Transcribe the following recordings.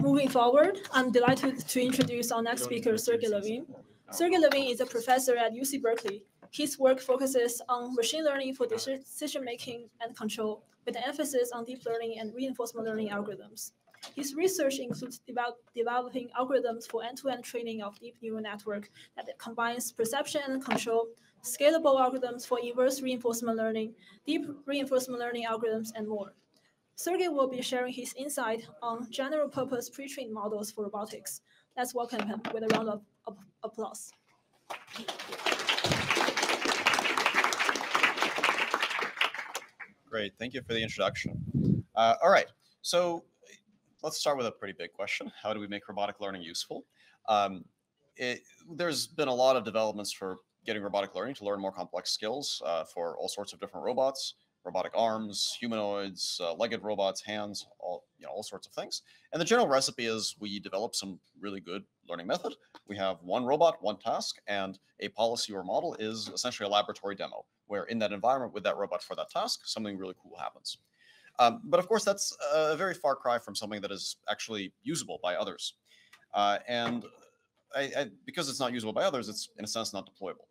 Moving forward, I'm delighted to introduce our next speaker, Sergey Levine. Sergey Levine is a professor at UC Berkeley. His work focuses on machine learning for decision-making and control, with an emphasis on deep learning and reinforcement learning algorithms. His research includes developing algorithms for end-to-end training of deep neural network that combines perception and control, scalable algorithms for inverse reinforcement learning, deep reinforcement learning algorithms, and more. Sergey will be sharing his insight on general-purpose pre-trained models for robotics. Let's welcome him with a round of applause. Great, thank you for the introduction. All right, so let's start with a pretty big question. How do we make robotic learning useful? There's been a lot of developments for getting robotic learning to learn more complex skills for all sorts of different robots. Robotic arms, humanoids, legged robots, hands, all sorts of things. And the general recipe is we develop some really good learning method. We have one robot, one task, and a policy or model is essentially a laboratory demo, where in that environment with that robot for that task, something really cool happens. But of course, that's a very far cry from something that is actually usable by others. And because it's not usable by others, it's in a sense not deployable.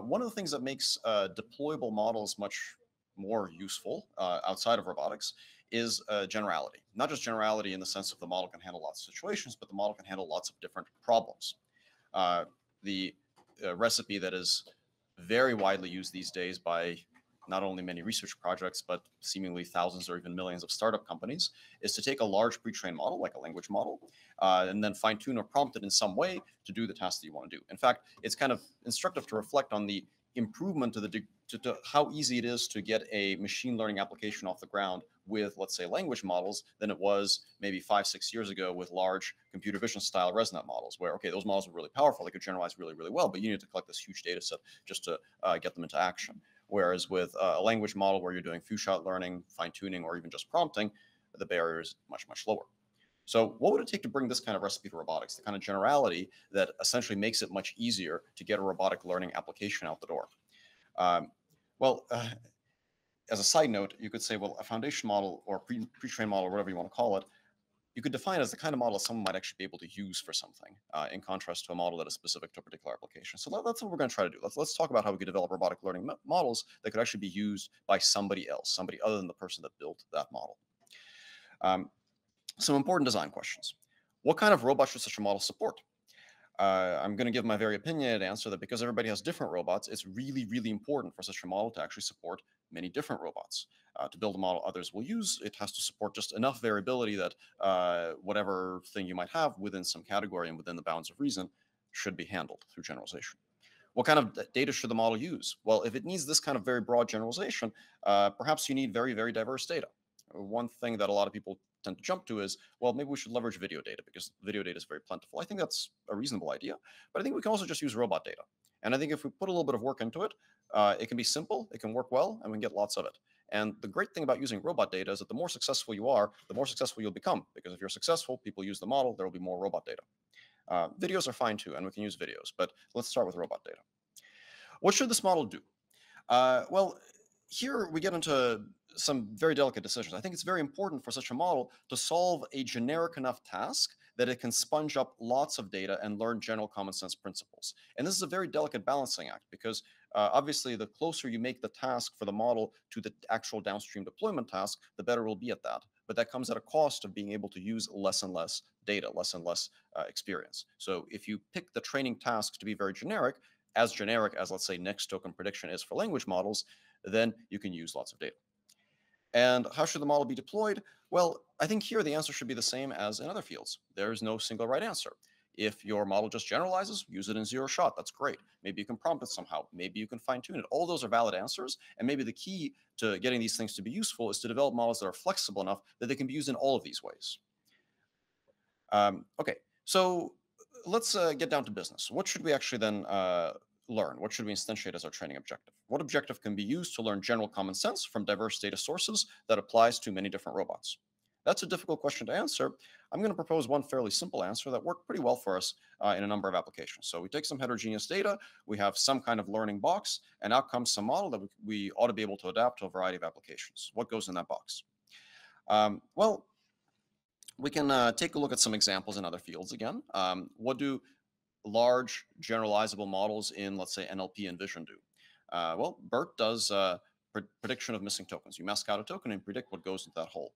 One of the things that makes deployable models much more useful outside of robotics is generality. Not just generality in the sense of the model can handle lots of situations, but the model can handle lots of different problems. The recipe that is very widely used these days by not only many research projects, but seemingly thousands or even millions of startup companies, is to take a large pre-trained model, like a language model, and then fine-tune or prompt it in some way to do the task that you want to do. In fact, it's kind of instructive to reflect on the improvement to how easy it is to get a machine learning application off the ground with, let's say, language models than it was maybe 5-6 years ago with large computer vision style ResNet models, where, okay, those models were really powerful, they could generalize really, really well, but you need to collect this huge data set just to get them into action. Whereas with a language model where you're doing few-shot learning, fine-tuning, or even just prompting, the barrier is much, much lower. So what would it take to bring this kind of recipe to robotics, the kind of generality that essentially makes it much easier to get a robotic learning application out the door? As a side note, you could say, well, a foundation model or pre-trained model, or whatever you want to call it, you could define it as the kind of model someone might actually be able to use for something, in contrast to a model that is specific to a particular application. So that's what we're going to try to do. Let's talk about how we could develop robotic learning models that could actually be used by somebody else, somebody other than the person that built that model. Some important design questions. What kind of robot should such a model support? I'm going to give my very opinionated answer that because everybody has different robots, it's really, really important for such a model to actually support many different robots. To build a model others will use, it has to support just enough variability that whatever thing you might have within some category and within the bounds of reason should be handled through generalization. What kind of data should the model use? Well, if it needs this kind of very broad generalization, perhaps you need very, very diverse data. One thing that a lot of people tend to jump to is, well, maybe we should leverage video data because video data is very plentiful. I think that's a reasonable idea, but I think we can also just use robot data. And I think if we put a little bit of work into it, it can be simple, it can work well, and we can get lots of it. And the great thing about using robot data is that the more successful you are, the more successful you'll become. Because if you're successful, people use the model, there will be more robot data. Videos are fine too, and we can use videos, but let's start with robot data. What should this model do? Well, here we get into some very delicate decisions. I think it's very important for such a model to solve a generic enough task that it can sponge up lots of data and learn general common sense principles. And this is a very delicate balancing act because obviously the closer you make the task for the model to the actual downstream deployment task, the better we'll be at that. But that comes at a cost of being able to use less and less data, less and less experience. So if you pick the training tasks to be very generic as, let's say, next token prediction is for language models, then you can use lots of data. And how should the model be deployed? Well, I think here the answer should be the same as in other fields. There is no single right answer. If your model just generalizes, use it in zero shot. That's great. Maybe you can prompt it somehow. Maybe you can fine tune it. All those are valid answers. And maybe the key to getting these things to be useful is to develop models that are flexible enough that they can be used in all of these ways. Okay, so let's get down to business. What should we actually then learn? What should we instantiate as our training objective? What objective can be used to learn general common sense from diverse data sources that applies to many different robots? That's a difficult question to answer. I'm going to propose one fairly simple answer that worked pretty well for us in a number of applications. So we take some heterogeneous data, we have some kind of learning box, and out comes some model that we ought to be able to adapt to a variety of applications. What goes in that box? Well, We can take a look at some examples in other fields again. What do large generalizable models in, let's say, NLP and vision do? Well, BERT does prediction of missing tokens. You mask out a token and predict what goes into that hole.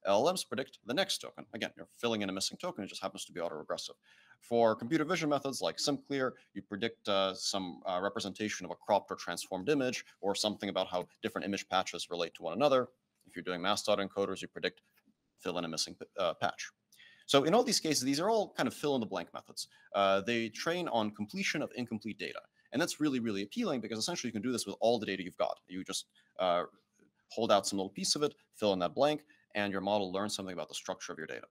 LLMs predict the next token. Again, you're filling in a missing token. It just happens to be autoregressive. For computer vision methods like SimClear, you predict some representation of a cropped or transformed image, or something about how different image patches relate to one another. If you're doing masked autoencoders, you predict fill in a missing patch. So in all these cases, these are all kind of fill in the blank methods. They train on completion of incomplete data. And that's really, really appealing because essentially you can do this with all the data you've got. You just hold out some little piece of it, fill in that blank, and your model learns something about the structure of your data.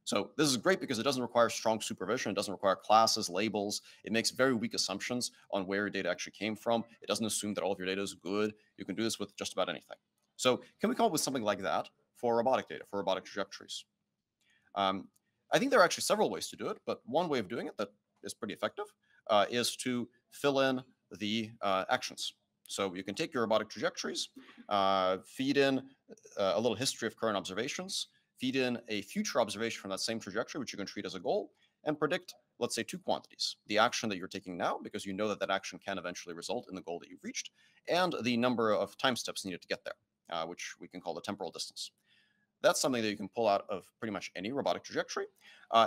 So this is great because it doesn't require strong supervision. It doesn't require classes, labels. It makes very weak assumptions on where your data actually came from. It doesn't assume that all of your data is good. You can do this with just about anything. So can we come up with something like that for robotic data, for robotic trajectories? I think there are actually several ways to do it, but one way of doing it that is pretty effective is to fill in the actions. So you can take your robotic trajectories, feed in a little history of current observations, feed in a future observation from that same trajectory, which you can treat as a goal, and predict, let's say, two quantities: the action that you're taking now, because you know that that action can eventually result in the goal that you've reached, and the number of time steps needed to get there, which we can call the temporal distance. That's something that you can pull out of pretty much any robotic trajectory.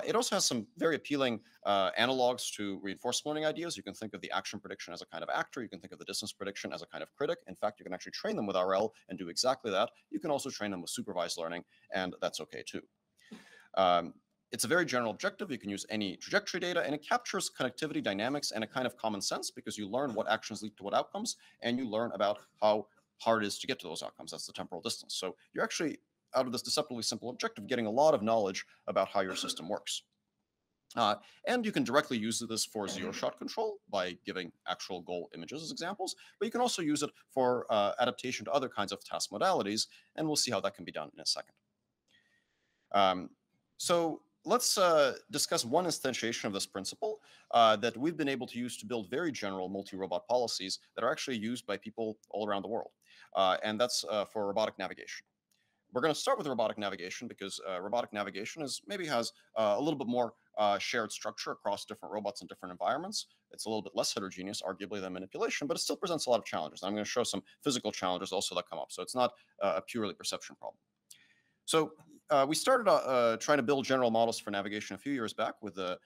It also has some very appealing analogs to reinforcement learning ideas. You can think of the action prediction as a kind of actor. You can think of the distance prediction as a kind of critic. In fact, you can actually train them with RL and do exactly that. You can also train them with supervised learning, and that's okay too. It's a very general objective. You can use any trajectory data, and it captures connectivity dynamics and a kind of common sense because you learn what actions lead to what outcomes, and you learn about how hard it is to get to those outcomes. That's the temporal distance. So you're actually, out of this deceptively simple objective, getting a lot of knowledge about how your system works. And you can directly use this for zero-shot control by giving actual goal images as examples, but you can also use it for adaptation to other kinds of task modalities, and we'll see how that can be done in a second. So let's discuss one instantiation of this principle that we've been able to use to build very general multi-robot policies that are actually used by people all around the world, and that's for robotic navigation. We're going to start with robotic navigation because robotic navigation maybe has a little bit more shared structure across different robots in different environments. It's a little bit less heterogeneous, arguably, than manipulation, but it still presents a lot of challenges. And I'm going to show some physical challenges also that come up. So it's not a purely perception problem. So we started trying to build general models for navigation a few years back with a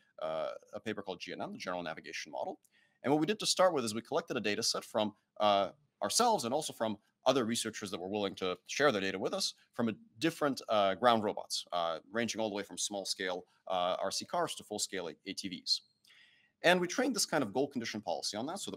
paper called GNM, the General Navigation Model. And what we did to start with is we collected a data set from ourselves and also from other researchers that were willing to share their data with us from different ground robots, ranging all the way from small-scale RC cars to full-scale ATVs. And we trained this kind of goal condition policy on that. So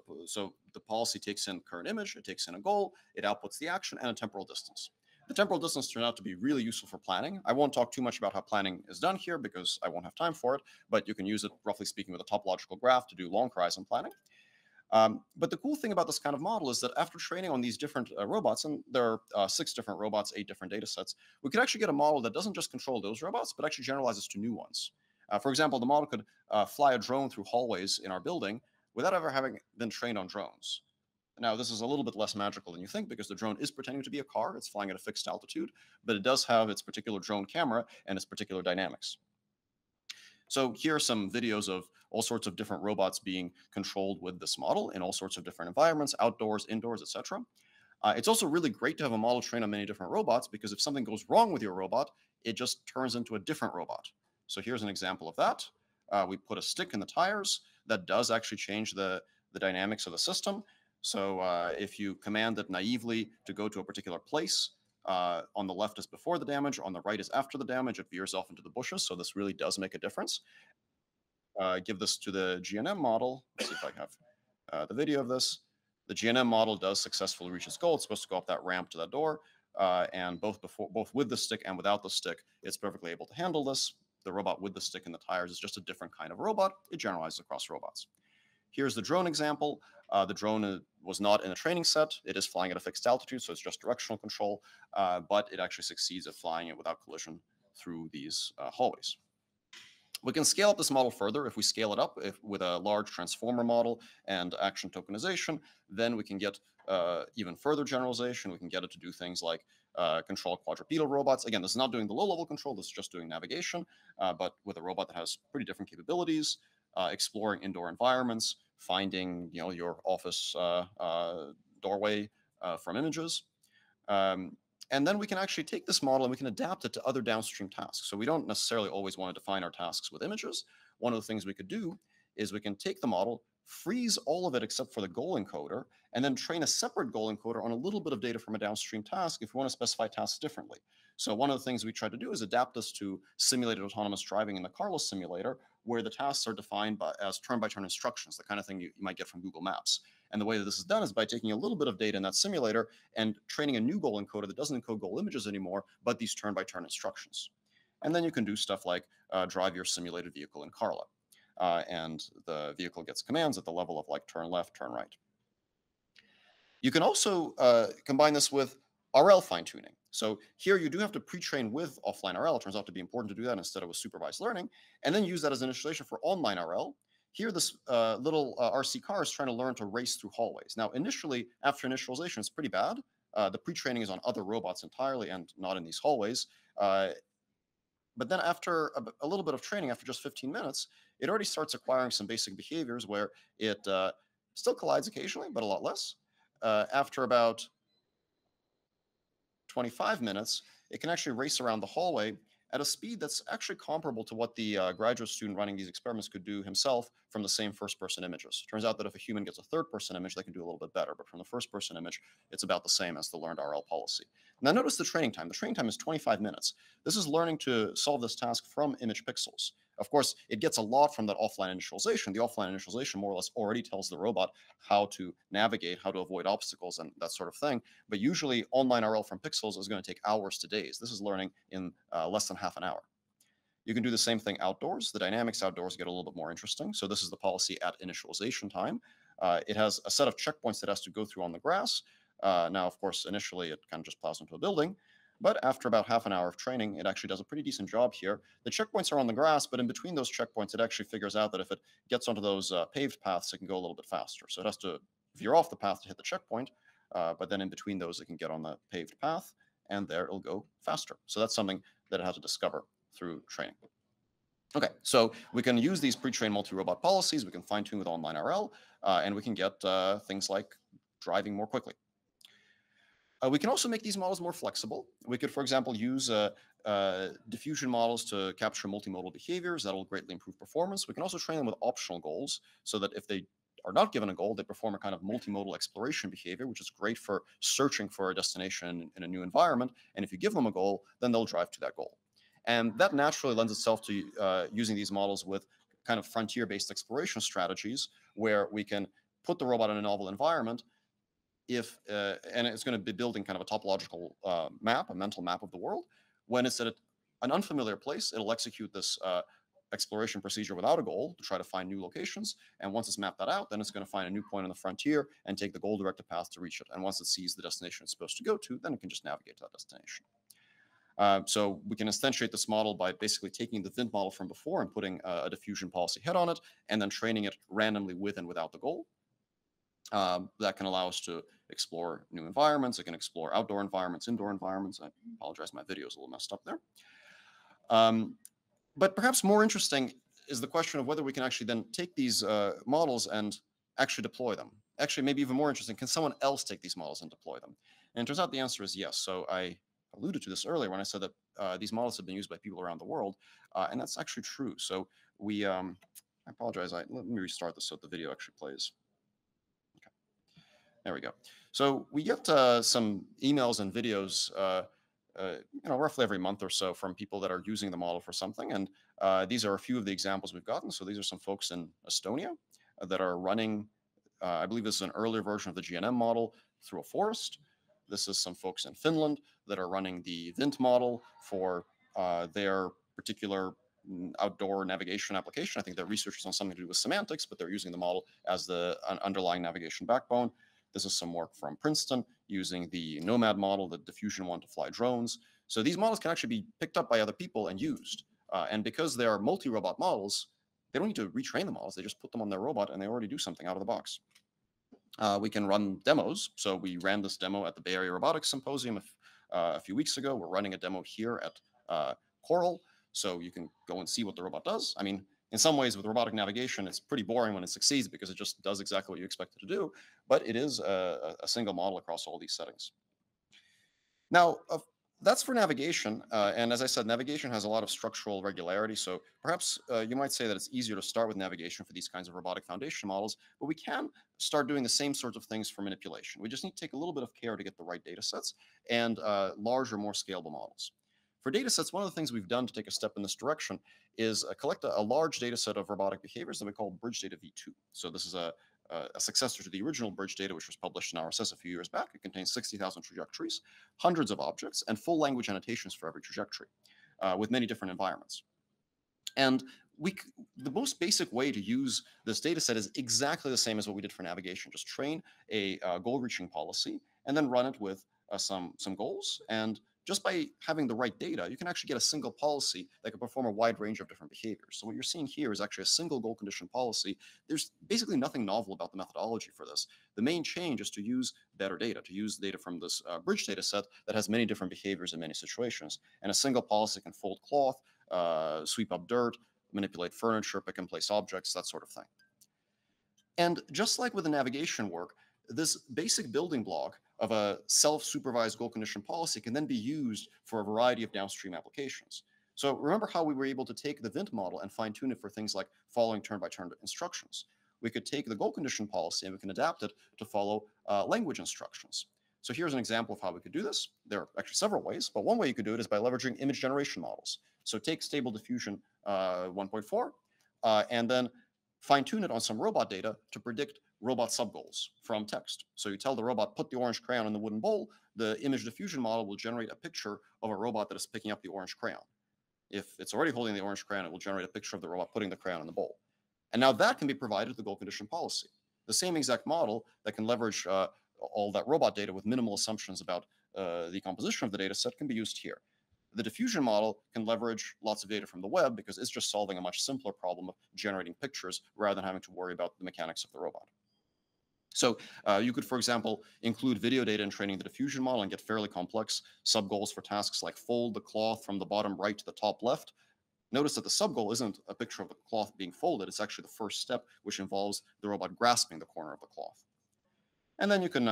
the policy takes in current image, it takes in a goal, it outputs the action, and a temporal distance. The temporal distance turned out to be really useful for planning. I won't talk too much about how planning is done here because I won't have time for it, but you can use it, roughly speaking, with a topological graph to do long horizon planning. But the cool thing about this kind of model is that after training on these different robots, and there are 6 different robots, 8 different data sets, we could actually get a model that doesn't just control those robots, but actually generalizes to new ones. For example, the model could fly a drone through hallways in our building without ever having been trained on drones. Now, this is a little bit less magical than you think because the drone is pretending to be a car. It's flying at a fixed altitude, but it does have its particular drone camera and its particular dynamics. So here are some videos of all sorts of different robots being controlled with this model in all sorts of different environments, outdoors, indoors, etc. It's also really great to have a model trained on many different robots because if something goes wrong with your robot, it just turns into a different robot. So here's an example of that. We put a stick in the tires that does actually change the dynamics of the system. So if you command it naively to go to a particular place, on the left is before the damage, on the right is after the damage, it veers off into the bushes. So this really does make a difference. Give this to the GNM model. Let's see if I have the video of this. The GNM model does successfully reach its goal. It's supposed to go up that ramp to that door. And both with the stick and without the stick, it's perfectly able to handle this. The robot with the stick and the tires is just a different kind of robot. It generalizes across robots. Here's the drone example. The drone was not in a training set. It is flying at a fixed altitude, so it's just directional control, but it actually succeeds at flying it without collision through these hallways. We can scale up this model further. If we scale it up with a large transformer model and action tokenization, then we can get even further generalization. We can get it to do things like control quadrupedal robots. Again, this is not doing the low-level control. This is just doing navigation, but with a robot that has pretty different capabilities, exploring indoor environments, finding your office doorway from images. And then we can actually take this model and we can adapt it to other downstream tasks. So we don't necessarily always want to define our tasks with images. One of the things we could do is we can take the model, freeze all of it except for the goal encoder, and then train a separate goal encoder on a little bit of data from a downstream task if we want to specify tasks differently. So one of the things we try to do is adapt this to simulated autonomous driving in the Carlos simulator, where the tasks are defined as turn-by-turn instructions, the kind of thing you might get from Google Maps. And the way that this is done is by taking a little bit of data in that simulator and training a new goal encoder that doesn't encode goal images anymore, but these turn-by-turn instructions. And then you can do stuff like drive your simulated vehicle in Carla. And the vehicle gets commands at the level of like turn left, turn right. You can also combine this with RL fine-tuning. So here you do have to pre-train with offline RL. It turns out to be important to do that instead of with supervised learning, and then use that as initialization for online RL. Here, this little RC car is trying to learn to race through hallways. Now, initially, after initialization, it's pretty bad. The pre-training is on other robots entirely and not in these hallways. But then after a little bit of training, after just 15 minutes, it already starts acquiring some basic behaviors where it still collides occasionally, but a lot less. After about 25 minutes, it can actually race around the hallway at a speed that's actually comparable to what the graduate student running these experiments could do himself from the same first-person images. Turns out that if a human gets a third-person image, they can do a little bit better, but from the first-person image, it's about the same as the learned RL policy. Now notice the training time. The training time is 25 minutes. This is learning to solve this task from image pixels. Of course, it gets a lot from that offline initialization. The offline initialization more or less already tells the robot how to navigate, how to avoid obstacles, and that sort of thing. But usually, online RL from pixels is going to take hours to days. This is learning in less than half an hour. You can do the same thing outdoors. The dynamics outdoors get a little bit more interesting. So this is the policy at initialization time. It has a set of checkpoints that it has to go through on the grass. Now, of course, initially, it kind of just plows into a building. But after about half an hour of training, it actually does a pretty decent job here. The checkpoints are on the grass, but in between those checkpoints, it actually figures out that if it gets onto those paved paths, it can go a little bit faster. So it has to veer off the path to hit the checkpoint, but then in between those, it can get on the paved path, and there it'll go faster. So that's something that it had to discover through training. Okay, so we can use these pre-trained multi-robot policies, we can fine-tune with online RL, and we can get things like driving more quickly. We can also make these models more flexible. We could, for example, use diffusion models to capture multimodal behaviors. That'll greatly improve performance. We can also train them with optional goals so that if they are not given a goal, they perform a kind of multimodal exploration behavior, which is great for searching for a destination in a new environment. And if you give them a goal, then they'll drive to that goal. And that naturally lends itself to using these models with kind of frontier-based exploration strategies where we can put the robot in a novel environment and it's going to be building kind of a topological map, a mental map of the world. When it's at an unfamiliar place, it'll execute this exploration procedure without a goal to try to find new locations. And once it's mapped that out, then it's going to find a new point on the frontier and take the goal-directed path to reach it. And once it sees the destination it's supposed to go to, then it can just navigate to that destination. So we can instantiate this model by basically taking the Vint model from before and putting a diffusion policy head on it, and then training it randomly with and without the goal. That can allow us to explore new environments. It can explore outdoor environments, indoor environments. I apologize, my video is a little messed up there. But perhaps more interesting is the question of whether we can actually then take these models and actually deploy them. Actually, maybe even more interesting, can someone else take these models and deploy them? And it turns out the answer is yes. So I alluded to this earlier when I said that these models have been used by people around the world, and that's actually true. So we, I apologize, let me restart this so the video actually plays. There we go. So we get some emails and videos, roughly every month or so from people that are using the model for something. And these are a few of the examples we've gotten. So these are some folks in Estonia that are running, I believe this is an earlier version of the GNM model through a forest. This is some folks in Finland that are running the Vint model for their particular outdoor navigation application. I think they're researchers on something to do with semantics, but they're using the model as the underlying navigation backbone. This is some work from Princeton using the Nomad model, the diffusion one to fly drones. So these models can actually be picked up by other people and used. And because they are multi-robot models, they don't need to retrain the models. They just put them on their robot and they already do something out of the box. We can run demos. So we ran this demo at the Bay Area Robotics Symposium a few weeks ago. We're running a demo here at Coral, so you can go and see what the robot does. I mean, in some ways, with robotic navigation, it's pretty boring when it succeeds because it just does exactly what you expect it to do, but it is a single model across all these settings. Now, that's for navigation, and as I said, navigation has a lot of structural regularity, so perhaps you might say that it's easier to start with navigation for these kinds of robotic foundation models, but we can start doing the same sorts of things for manipulation. We just need to take a little bit of care to get the right data sets and larger, more scalable models. For data sets, one of the things we've done to take a step in this direction is collect a large data set of robotic behaviors that we call Bridge Data V2. So this is a successor to the original Bridge Data, which was published in RSS a few years back. It contains 60,000 trajectories, hundreds of objects, and full language annotations for every trajectory, with many different environments. And the most basic way to use this data set is exactly the same as what we did for navigation. Just train a goal-reaching policy and then run it with some goals. And just by having the right data, you can actually get a single policy that can perform a wide range of different behaviors. So what you're seeing here is actually a single goal condition policy. There's basically nothing novel about the methodology for this. The main change is to use better data, to use data from this bridge data set that has many different behaviors in many situations. And a single policy can fold cloth, sweep up dirt, manipulate furniture, pick and place objects, that sort of thing. And just like with the navigation work, this basic building block of a self-supervised goal condition policy can then be used for a variety of downstream applications. So remember how we were able to take the Vint model and fine-tune it for things like following turn-by-turn instructions. We could take the goal condition policy and we can adapt it to follow language instructions. So here's an example of how we could do this. There are actually several ways, but one way you could do it is by leveraging image generation models. So take Stable Diffusion 1.4 and then fine-tune it on some robot data to predict robot subgoals from text. So you tell the robot, put the orange crayon in the wooden bowl, the image diffusion model will generate a picture of a robot that is picking up the orange crayon. If it's already holding the orange crayon, it will generate a picture of the robot putting the crayon in the bowl. And now that can be provided to the goal condition policy. The same exact model that can leverage all that robot data with minimal assumptions about the composition of the data set can be used here. The diffusion model can leverage lots of data from the web because it's just solving a much simpler problem of generating pictures rather than having to worry about the mechanics of the robot. So you could, for example, include video data in training the diffusion model and get fairly complex sub-goals for tasks like fold the cloth from the bottom right to the top left. Notice that the sub-goal isn't a picture of the cloth being folded. It's actually the first step, which involves the robot grasping the corner of the cloth. And then you can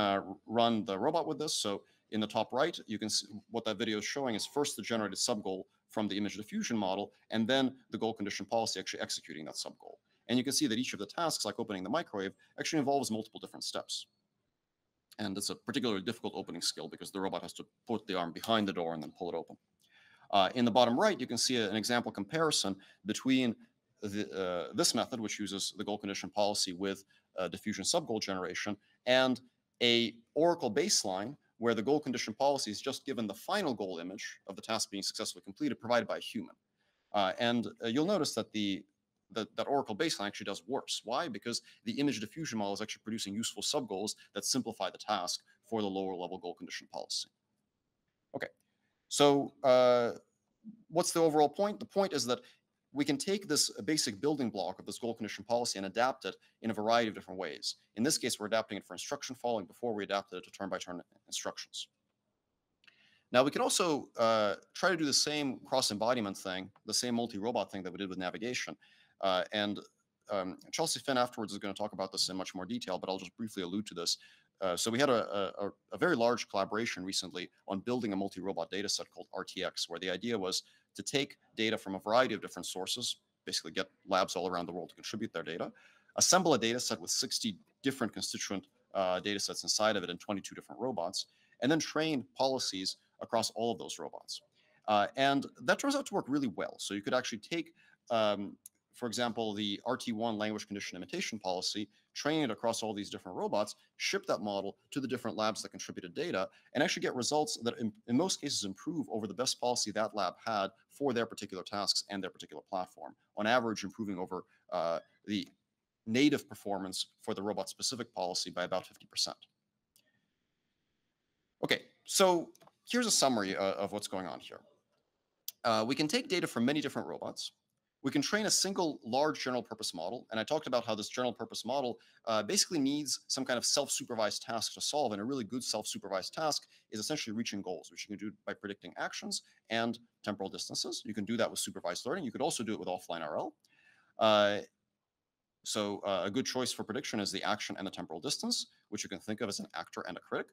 run the robot with this. So in the top right, you can see what that video is showing is first the generated sub-goal from the image diffusion model, and then the goal condition policy actually executing that sub-goal. And you can see that each of the tasks, like opening the microwave, actually involves multiple different steps. And it's a particularly difficult opening skill because the robot has to put the arm behind the door and then pull it open. In the bottom right, you can see an example comparison between this method, which uses the goal condition policy with diffusion sub-goal generation, and a Oracle baseline where the goal condition policy is just given the final goal image of the task being successfully completed, provided by a human. And you'll notice that that Oracle baseline actually does worse. Why? Because the image diffusion model is actually producing useful sub-goals that simplify the task for the lower level goal condition policy. Okay, so what's the overall point? The point is that we can take this basic building block of this goal condition policy and adapt it in a variety of different ways. In this case, we're adapting it for instruction following before we adapted it to turn-by-turn instructions. Now, we can also try to do the same cross-embodiment thing, the same multi-robot thing that we did with navigation. Chelsea Finn afterwards is going to talk about this in much more detail, but I'll just briefly allude to this. So we had a very large collaboration recently on building a multi-robot data set called RTX, where the idea was to take data from a variety of different sources, basically get labs all around the world to contribute their data, assemble a data set with 60 different constituent data sets inside of it and 22 different robots, and then train policies across all of those robots. And that turns out to work really well. So you could actually take, for example, the RT1 language condition imitation policy, train it across all these different robots, ship that model to the different labs that contributed data, and actually get results that in most cases improve over the best policy that lab had for their particular tasks and their particular platform, on average improving over the native performance for the robot-specific policy by about 50%. Okay, so here's a summary of what's going on here. We can take data from many different robots. we can train a single large general purpose model. And I talked about how this general purpose model basically needs some kind of self-supervised task to solve. And a really good self-supervised task is essentially reaching goals, which you can do by predicting actions and temporal distances. You can do that with supervised learning. You could also do it with offline RL. So a good choice for prediction is the action and the temporal distance, which you can think of as an actor and a critic.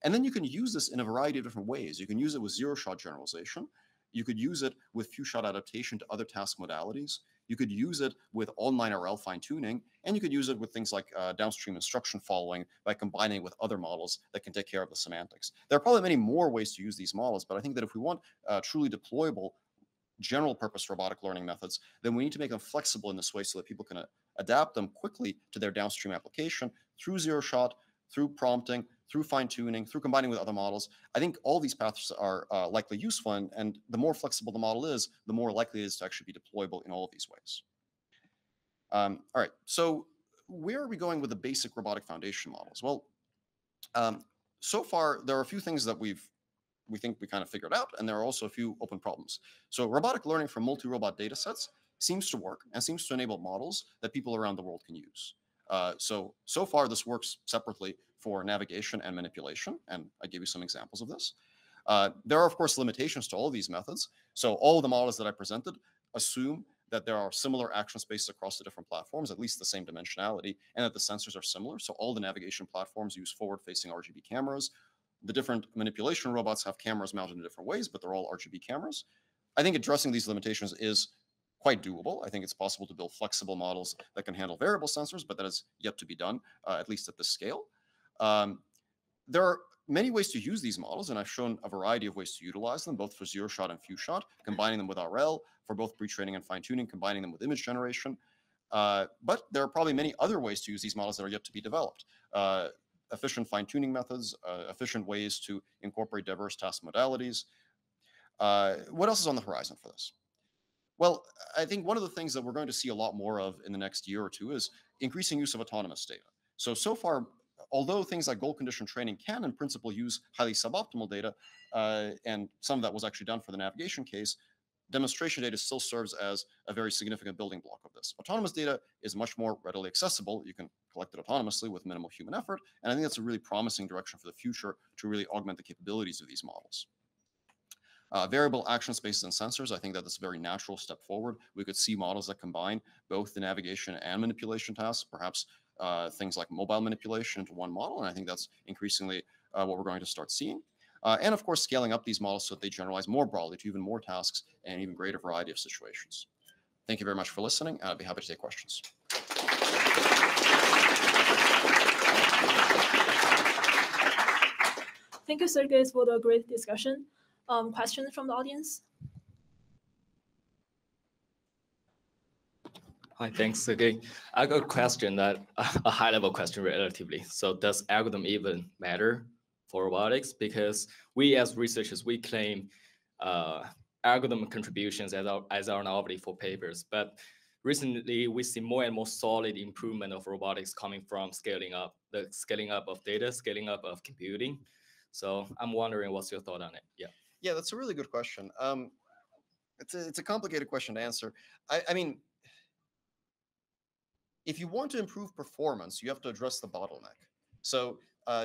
And then you can use this in a variety of different ways. You can use it with zero-shot generalization. You could use it with few-shot adaptation to other task modalities. You could use it with online RL fine-tuning, and you could use it with things like downstream instruction following by combining it with other models that can take care of the semantics. There are probably many more ways to use these models, but I think that if we want truly deployable general purpose robotic learning methods, then we need to make them flexible in this way so that people can adapt them quickly to their downstream application through zero-shot, through prompting, through fine-tuning, through combining with other models. I think all these paths are likely useful, and the more flexible the model is, the more likely it is to actually be deployable in all of these ways. All right, so where are we going with the basic robotic foundation models? Well, so far, there are a few things that we think we kind of figured out, and there are also a few open problems. So robotic learning from multi-robot data sets seems to work and seems to enable models that people around the world can use. So far, this works separately for navigation and manipulation, and I gave you some examples of this. There are, of course, limitations to all of these methods. So all of the models that I presented assume that there are similar action spaces across the different platforms, at least the same dimensionality, and that the sensors are similar. So all the navigation platforms use forward-facing RGB cameras. The different manipulation robots have cameras mounted in different ways, but they're all RGB cameras. I think addressing these limitations is quite doable. I think it's possible to build flexible models that can handle variable sensors, but that is yet to be done, at least at this scale. There are many ways to use these models, and I've shown a variety of ways to utilize them, both for zero-shot and few-shot, combining them with RL, for both pre-training and fine-tuning, combining them with image generation. But there are probably many other ways to use these models that are yet to be developed. Efficient fine-tuning methods, efficient ways to incorporate diverse task modalities. What else is on the horizon for this? Well, I think one of the things that we're going to see a lot more of in the next year or two is increasing use of autonomous data. So far, although things like goal condition training can in principle use highly suboptimal data, and some of that was actually done for the navigation case, demonstration data still serves as a very significant building block of this. Autonomous data is much more readily accessible. You can collect it autonomously with minimal human effort, and I think that's a really promising direction for the future to really augment the capabilities of these models. Variable action spaces and sensors, I think that that's a very natural step forward. We could see models that combine both the navigation and manipulation tasks, perhaps things like mobile manipulation into one model, and I think that's increasingly what we're going to start seeing. And of course, scaling up these models so that they generalize more broadly to even more tasks and an even greater variety of situations. Thank you very much for listening. I'd be happy to take questions. Thank you, Sergey, for the great discussion. Questions from the audience? Hi, thanks, Sergey. I got a question, that a high-level question relatively. So does algorithm even matter for robotics? Because we as researchers, we claim algorithm contributions as our novelty for papers. But recently, we see more and more solid improvement of robotics coming from scaling up, the scaling up of data, scaling up of computing. So I'm wondering, what's your thought on it? Yeah. Yeah, that's a really good question. It's a complicated question to answer. I mean, if you want to improve performance, you have to address the bottleneck. So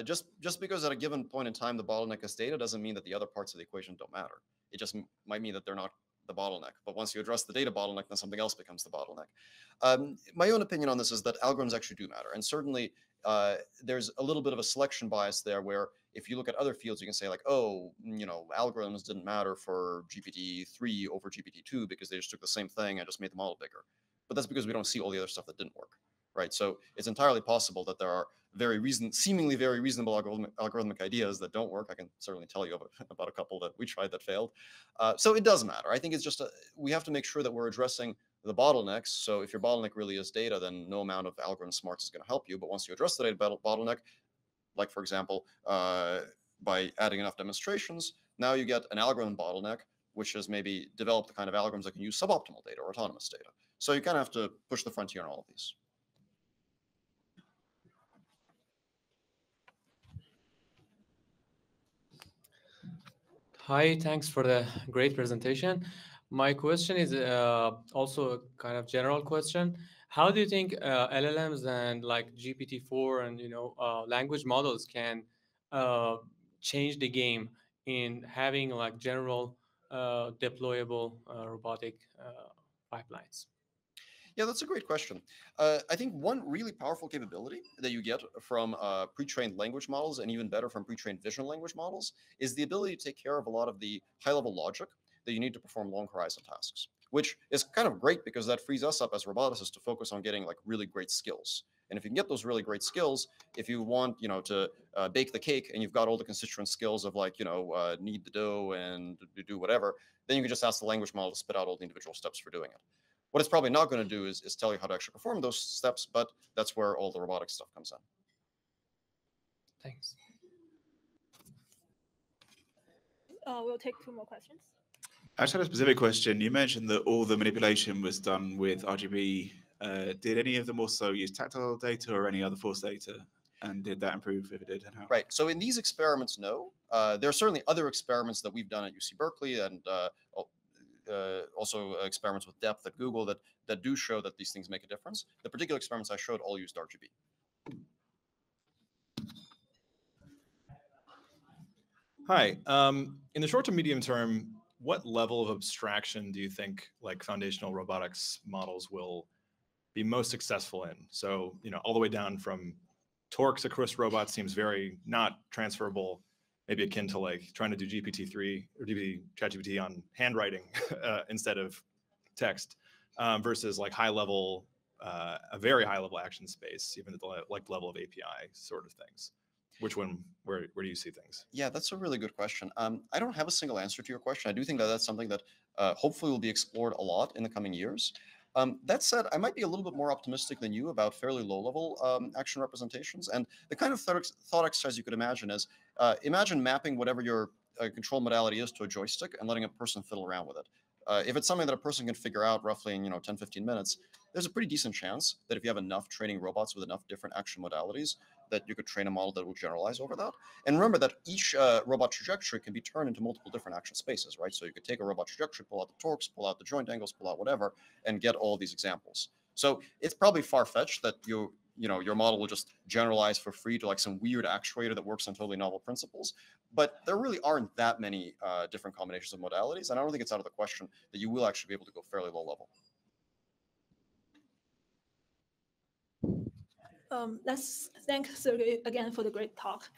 just because at a given point in time the bottleneck is data doesn't mean that the other parts of the equation don't matter. It just might mean that they're not the bottleneck. But once you address the data bottleneck, then something else becomes the bottleneck. My own opinion on this is that algorithms actually do matter. And certainly there's a little bit of a selection bias there where if you look at other fields, you can say like, oh, algorithms didn't matter for GPT-3 over GPT-2 because they just took the same thing and just made the model bigger. But that's because we don't see all the other stuff that didn't work, right? So it's entirely possible that there are seemingly very reasonable algorithmic ideas that don't work. I can certainly tell you about a couple that we tried that failed. So it does matter. I think it's just we have to make sure that we're addressing the bottlenecks. So if your bottleneck really is data, then no amount of algorithm smarts is going to help you. But once you address the data bottleneck, like for example, by adding enough demonstrations, now you get an algorithm bottleneck, which has maybe developed the kind of algorithms that can use suboptimal data or autonomous data. So you kind of have to push the frontier on all of these. Hi, thanks for the great presentation. My question is also a kind of general question. How do you think LLMs and like GPT-4 and language models can uh, change the game in having like general deployable robotic pipelines? Yeah, that's a great question. I think one really powerful capability that you get from pre-trained language models, and even better from pre-trained vision language models, is the ability to take care of a lot of the high-level logic that you need to perform long horizon tasks, which is kind of great because that frees us up as roboticists to focus on getting like really great skills. And if you can get those really great skills, if you want, to bake the cake and you've got all the constituent skills of like, knead the dough and do whatever, then you can just ask the language model to spit out all the individual steps for doing it. What it's probably not going to do is tell you how to actually perform those steps, but that's where all the robotic stuff comes in. Thanks. We'll take 2 more questions. I just had a specific question. You mentioned that all the manipulation was done with RGB. Did any of them also use tactile data or any other force data? And did that improve? If it did, and how? Right. So in these experiments, no. There are certainly other experiments that we've done at UC Berkeley and also experiments with depth at Google that do show that these things make a difference. The particular experiments I showed all used RGB. Hi. In the short to medium term, what level of abstraction do you think like foundational robotics models will be most successful in? So, all the way down from torques across robots seems very not transferable, maybe akin to like trying to do GPT-3 or ChatGPT on handwriting instead of text, versus like a very high level action space, even at the like level of API sort of things. Which one, where do you see things? Yeah, that's a really good question. I don't have a single answer to your question. I do think that that's something that hopefully will be explored a lot in the coming years. That said, I might be a little bit more optimistic than you about fairly low-level action representations. And the kind of thought exercise you could imagine is, imagine mapping whatever your control modality is to a joystick and letting a person fiddle around with it. If it's something that a person can figure out roughly in 10, 15 minutes, there's a pretty decent chance that if you have enough training robots with enough different action modalities, that you could train a model that will generalize over that. And remember that each robot trajectory can be turned into multiple different action spaces, right? So you could take a robot trajectory, pull out the torques, pull out the joint angles, pull out whatever, and get all these examples. So it's probably far-fetched that your model will just generalize for free to like some weird actuator that works on totally novel principles. But there really aren't that many different combinations of modalities, and I don't think it's out of the question that you will actually be able to go fairly low level. Let's thank Sergey again for the great talk.